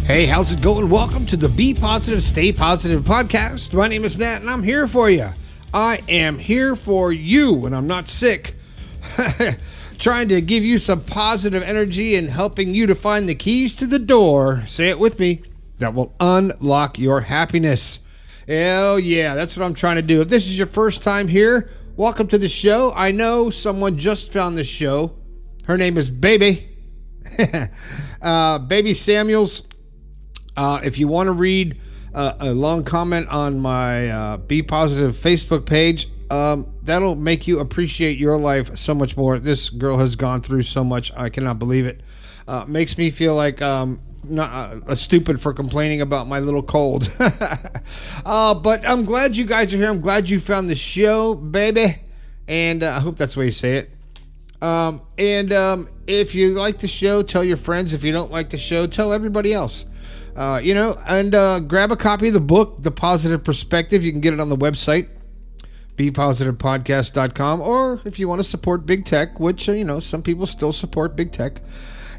Hey, how's it going? Welcome to the Be Positive, Stay Positive podcast. My name is Nat, and I'm here for you. I am here for you when I'm not sick. Trying to give you some positive energy and helping you to find the keys to the door, say it with me, that will unlock your happiness. Hell yeah, that's what I'm trying to do. If this is your first time here, welcome to the show. I know someone just found this show. Her name is Baby. Baby Samuels. If you want to read a long comment on my Be Positive Facebook page, that'll make you appreciate your life so much more. This girl has gone through so much. I cannot believe it. Makes me feel like not stupid for complaining about my little cold. But I'm glad you guys are here. I'm glad you found the show, baby. And I hope that's the way you say it. If you like the show, tell your friends. If you don't like the show, tell everybody else. Grab a copy of the book, The Positive Perspective. You can get it on the website, bepositivepodcast.com. Or if you want to support big tech, which, some people still support big tech,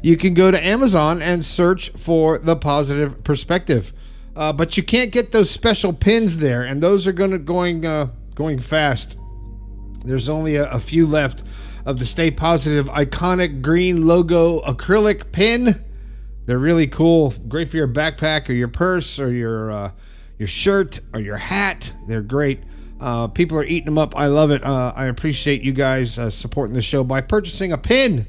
you can go to Amazon and search for The Positive Perspective. But you can't get those special pins there, and those are going fast. There's only a few left of the Stay Positive iconic green logo acrylic pin. They're really cool. Great for your backpack or your purse or your shirt or your hat. They're great. People are eating them up. I love it. I appreciate you guys supporting the show by purchasing a pin.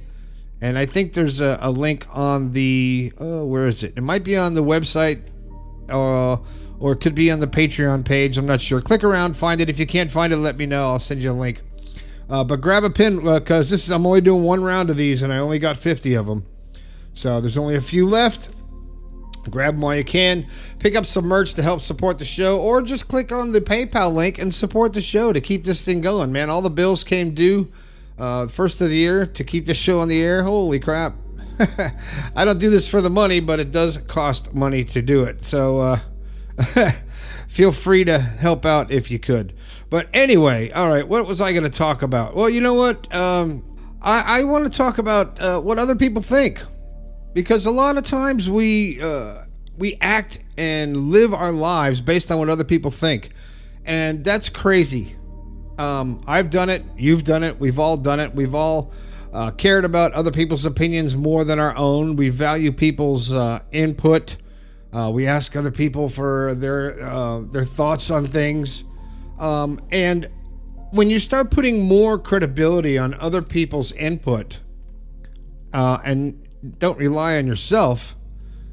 And I think there's a link on the... where is it? It might be on the website or it could be on the Patreon page. I'm not sure. Click around, find it. If you can't find it, let me know. I'll send you a link. But grab a pin because I'm only doing one round of these and I only got 50 of them. So there's only a few left. Grab them while you can. Pick up some merch to help support the show, or just click on the PayPal link and support the show to keep this thing going, man. All the bills came due first of the year to keep the show on the air. Holy crap. I don't do this for the money, but it does cost money to do it. So feel free to help out if you could. But anyway, all right, what was I going to talk about? Well, you know what? I want to talk about what other people think. Because a lot of times we act and live our lives based on what other people think. And that's crazy. I've done it. You've done it. We've all done it. We've all cared about other people's opinions more than our own. We value people's input. We ask other people for their thoughts on things. And when you start putting more credibility on other people's input and don't rely on yourself,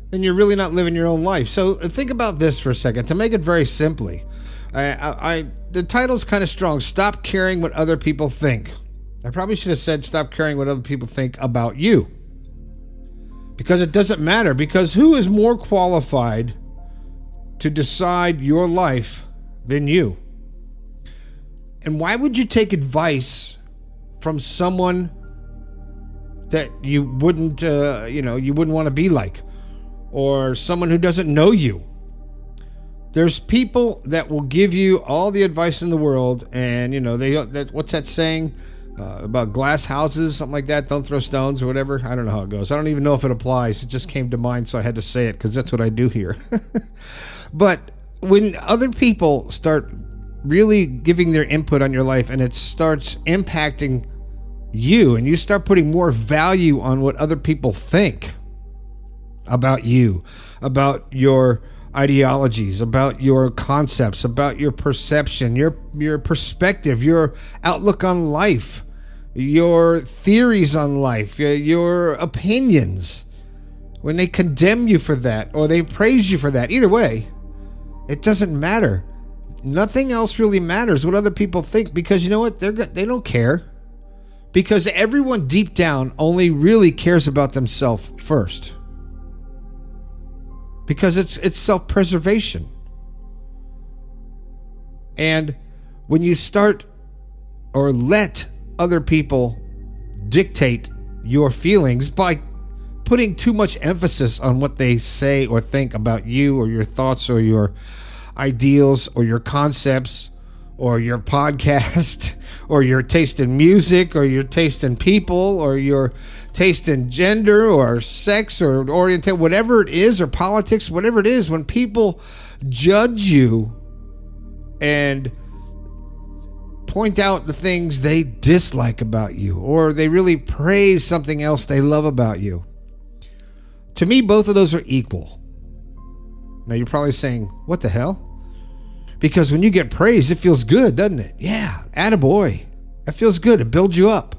then you're really not living your own life. So think about this for a second. To make it very simply, the title's kind of strong. Stop caring what other people think. I probably should have said stop caring what other people think about you. Because it doesn't matter. Because who is more qualified to decide your life than you? And why would you take advice from someone that you wouldn't want to be like, or someone who doesn't know you? There's people that will give you all the advice in the world, and what's that saying about glass houses, something like that? Don't throw stones or whatever. I don't know how it goes. I don't even know if it applies. It just came to mind, so I had to say it because that's what I do here. But when other people start really giving their input on your life, and it starts impacting you, and you start putting more value on what other people think about you, about your ideologies, about your concepts, about your perception, your perspective, your outlook on life, your theories on life, your opinions, when they condemn you for that or they praise you for that, either way, it doesn't matter. Nothing else really matters what other people think, because you know what? They don't care. Because everyone deep down only really cares about themselves first. Because it's self-preservation. And when you start or let other people dictate your feelings by putting too much emphasis on what they say or think about you or your thoughts or your ideals or your concepts or your podcast or your taste in music or your taste in people or your taste in gender or sex or orientation, whatever it is, or politics, whatever it is, when people judge you and point out the things they dislike about you, or they really praise something else they love about you, to me, both of those are equal. Now, you're probably saying, what the hell? Because when you get praised, it feels good, doesn't it? Yeah, attaboy. That feels good. It builds you up.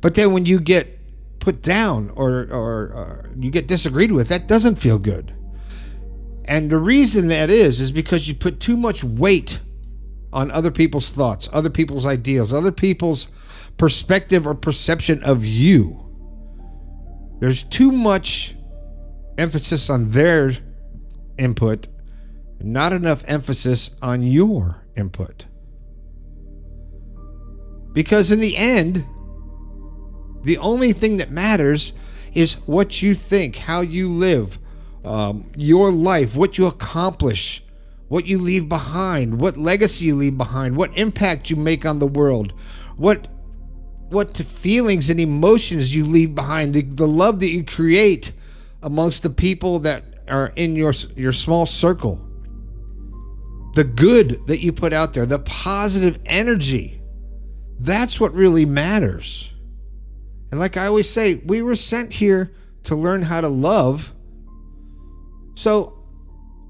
But then when you get put down or you get disagreed with, that doesn't feel good. And the reason that is because you put too much weight on other people's thoughts, other people's ideals, other people's perspective or perception of you. There's too much emphasis on their input, not enough emphasis on your input. Because in the end, the only thing that matters is what you think, how you live, your life, what you accomplish, what you leave behind, what legacy you leave behind, what impact you make on the world, what feelings and emotions you leave behind, the love that you create amongst the people that are in your small circle, the good that you put out there, the positive energy. That's what really matters. And like I always say, we were sent here to learn how to love. So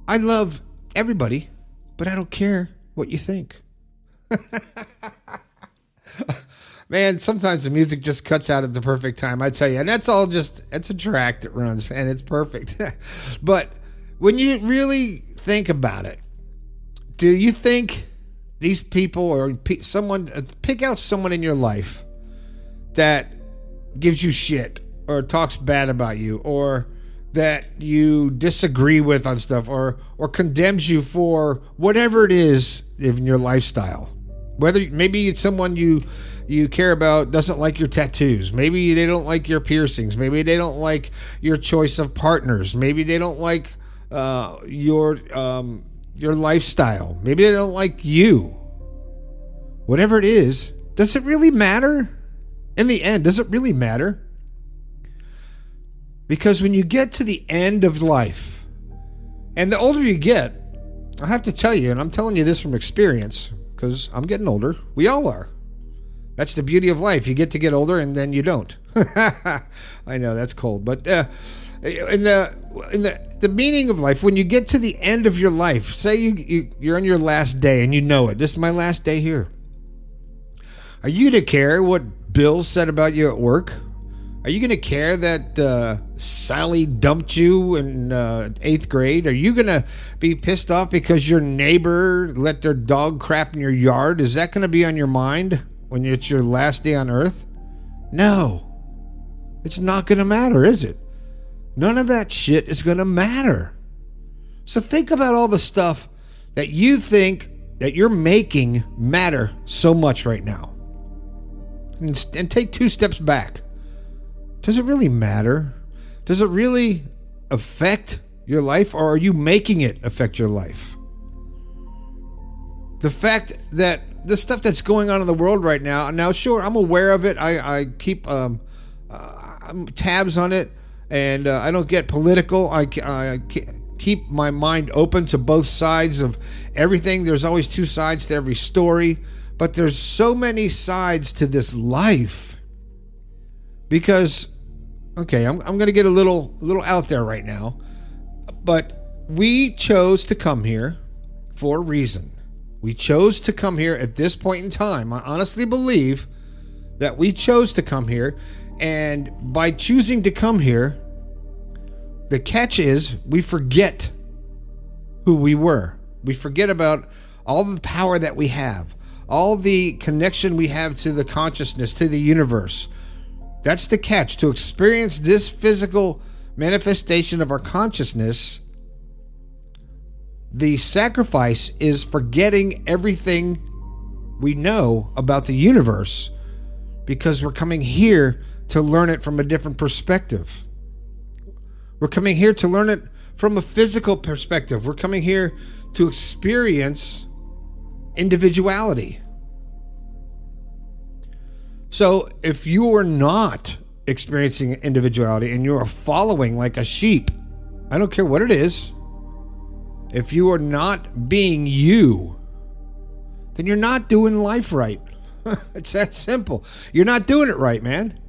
I love everybody, but I don't care what you think. Man, sometimes the music just cuts out at the perfect time, I tell you. And that's all just, it's a track that runs, and it's perfect. But when you really think about it, do you think these people or someone, pick out someone in your life that gives you shit or talks bad about you or that you disagree with on stuff or condemns you for whatever it is in your lifestyle? Whether maybe it's someone you care about doesn't like your tattoos. Maybe they don't like your piercings. Maybe they don't like your choice of partners. Maybe they don't like your lifestyle. Maybe they don't like you. Whatever it is, does it really matter? In the end, does it really matter? Because when you get to the end of life, and the older you get, I have to tell you, and I'm telling you this from experience, because I'm getting older. We all are. That's the beauty of life. You get older, and then you don't. I know that's cold, but in the meaning of life, when you get to the end of your life, say you're on your last day, and you know it. This is my last day here. Are you going to care what Bill said about you at work? Are you going to care that Sally dumped you in 8th grade? Are you going to be pissed off because your neighbor let their dog crap in your yard? Is that going to be on your mind when it's your last day on earth? No. It's not going to matter, is it? None of that shit is going to matter. So think about all the stuff that you think that you're making matter so much right now. And take 2 steps back. Does it really matter? Does it really affect your life, or are you making it affect your life? The fact that the stuff that's going on in the world right now, sure, I'm aware of it. I keep tabs on it, and I don't get political. I keep my mind open to both sides of everything. There's always 2 sides to every story, but there's so many sides to this life. Because, okay, I'm going to get a little out there right now, but we chose to come here for a reason. We chose to come here at this point in time. I honestly believe that we chose to come here, and by choosing to come here, the catch is we forget who we were. We forget about all the power that we have, all the connection we have to the consciousness, to the universe. That's the catch. To experience this physical manifestation of our consciousness, the sacrifice is forgetting everything we know about the universe, because we're coming here to learn it from a different perspective. We're coming here to learn it from a physical perspective. We're coming here to experience individuality. So if you are not experiencing individuality and you are following like a sheep, I don't care what it is, if you are not being you, then you're not doing life right. It's that simple. You're not doing it right, man.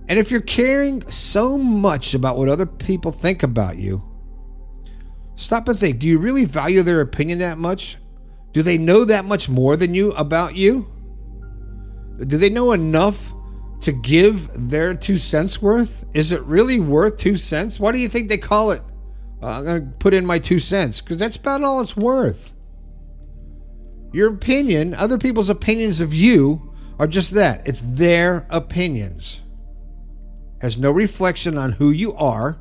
And if you're caring so much about what other people think about you, stop and think, do you really value their opinion that much? Do they know that much more than you about you? Do they know enough to give their 2 cents worth? Is it really worth 2 cents? Why do you think they call it, I'm going to put in my 2 cents? Because that's about all it's worth. Your opinion, other people's opinions of you are just that. It's their opinions. Has no reflection on who you are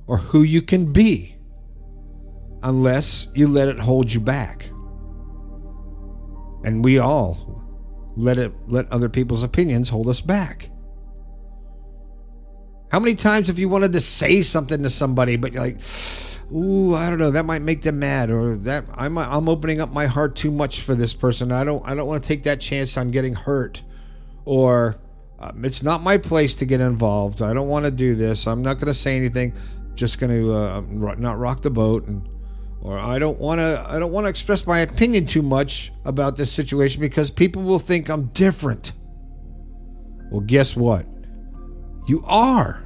or who you can be, unless you let it hold you back. And we all let other people's opinions hold us back. How many times have you wanted to say something to somebody, but you're like, ooh, I don't know, that might make them mad, or that I'm opening up my heart too much for this person. I don't want to take that chance on getting hurt, or it's not my place to get involved. I don't want to do this. I'm not going to say anything. Just going to not rock the boat, or I don't want to express my opinion too much about this situation because people will think I'm different. Well, guess what? You are,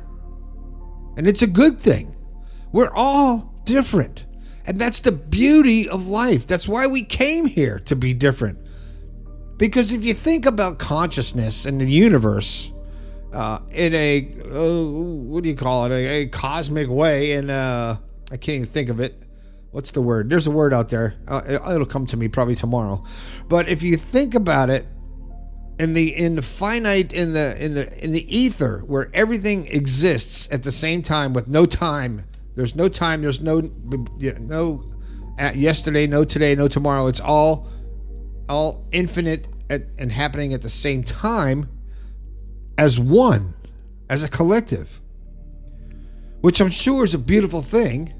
and it's a good thing. We're all different, and that's the beauty of life. That's why we came here, to be different. Because if you think about consciousness and the universe in a, what do you call it, a cosmic way, and I can't even think of it. What's the word? There's a word out there. It'll come to me probably tomorrow. But if you think about it, in the finite, in the ether, where everything exists at the same time with no time. There's no time. There's no yesterday, no today, no tomorrow. It's all infinite and happening at the same time, as one, as a collective, which I'm sure is a beautiful thing.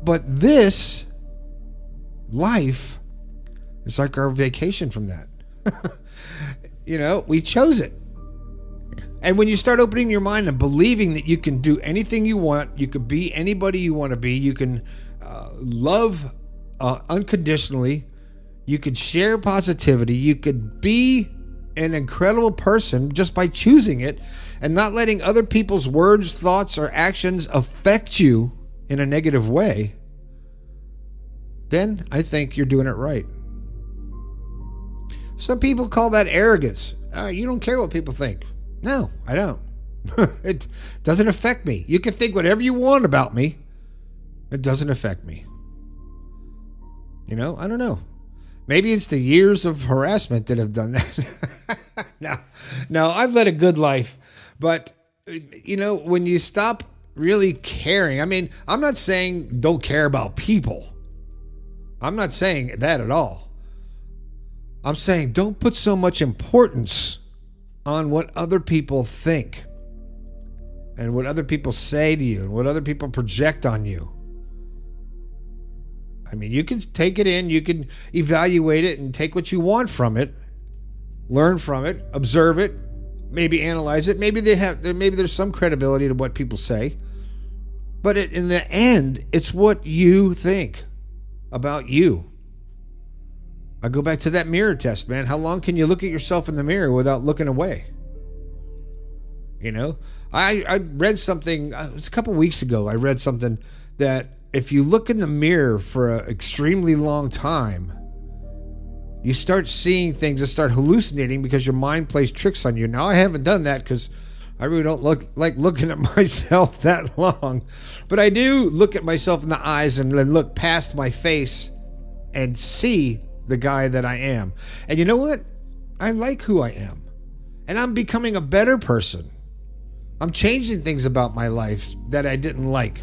But this life is like our vacation from that. We chose it. And when you start opening your mind and believing that you can do anything you want, you could be anybody you want to be, you can love unconditionally, you could share positivity, you could be an incredible person just by choosing it and not letting other people's words, thoughts, or actions affect you in a negative way, then I think you're doing it right. Some people call that arrogance. You don't care what people think. No, I don't. It doesn't affect me. You can think whatever you want about me. It doesn't affect me. I don't know. Maybe it's the years of harassment that have done that. No, I've led a good life. But, when you stop really caring, I'm not saying don't care about people. I'm not saying that at all. I'm saying don't put so much importance on what other people think and what other people say to you and what other people project on you. You can take it in, you can evaluate it and take what you want from it, learn from it, observe it, maybe analyze it. Maybe there's some credibility to what people say. But in the end, it's what you think about you. I go back to that mirror test, man. How long can you look at yourself in the mirror without looking away? I read something, it was a couple weeks ago, I read something that if you look in the mirror for an extremely long time, you start seeing things that start hallucinating because your mind plays tricks on you. Now, I haven't done that because I really don't like looking at myself that long. But I do look at myself in the eyes and then look past my face and see the guy that I am. And you know what? I like who I am. And I'm becoming a better person. I'm changing things about my life that I didn't like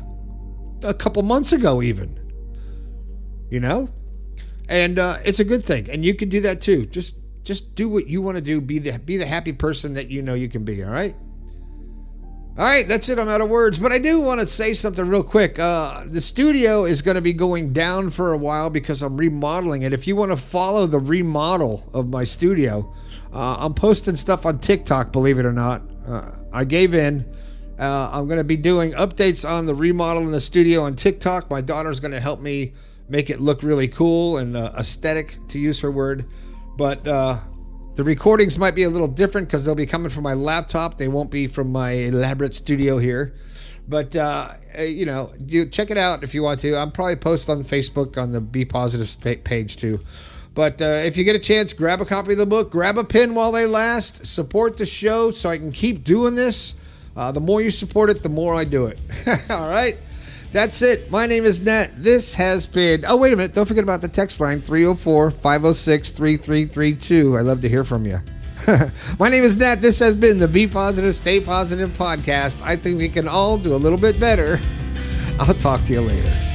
a couple months ago even. And it's a good thing. And you can do that too. Just do what you want to do. Be the happy person that you can be, all right? All right, that's it. I'm out of words, but I do want to say something real quick. The studio is going to be going down for a while because I'm remodeling it. If you want to follow the remodel of my studio, I'm posting stuff on TikTok, believe it or not. I gave in. I'm going to be doing updates on the remodel in the studio on TikTok. My daughter's going to help me make it look really cool and aesthetic, to use her word. But the recordings might be a little different because they'll be coming from my laptop. They won't be from my elaborate studio here. But, you check it out if you want to. I'll probably post on Facebook on the Be Positive page too. But if you get a chance, grab a copy of the book. Grab a pen while they last. Support the show so I can keep doing this. The more you support it, the more I do it. All right? That's it. My name is Nat. This has been... Oh, wait a minute. Don't forget about the text line, 304-506-3332. I love to hear from you. My name is Nat. This has been the Be Positive, Stay Positive podcast. I think we can all do a little bit better. I'll talk to you later.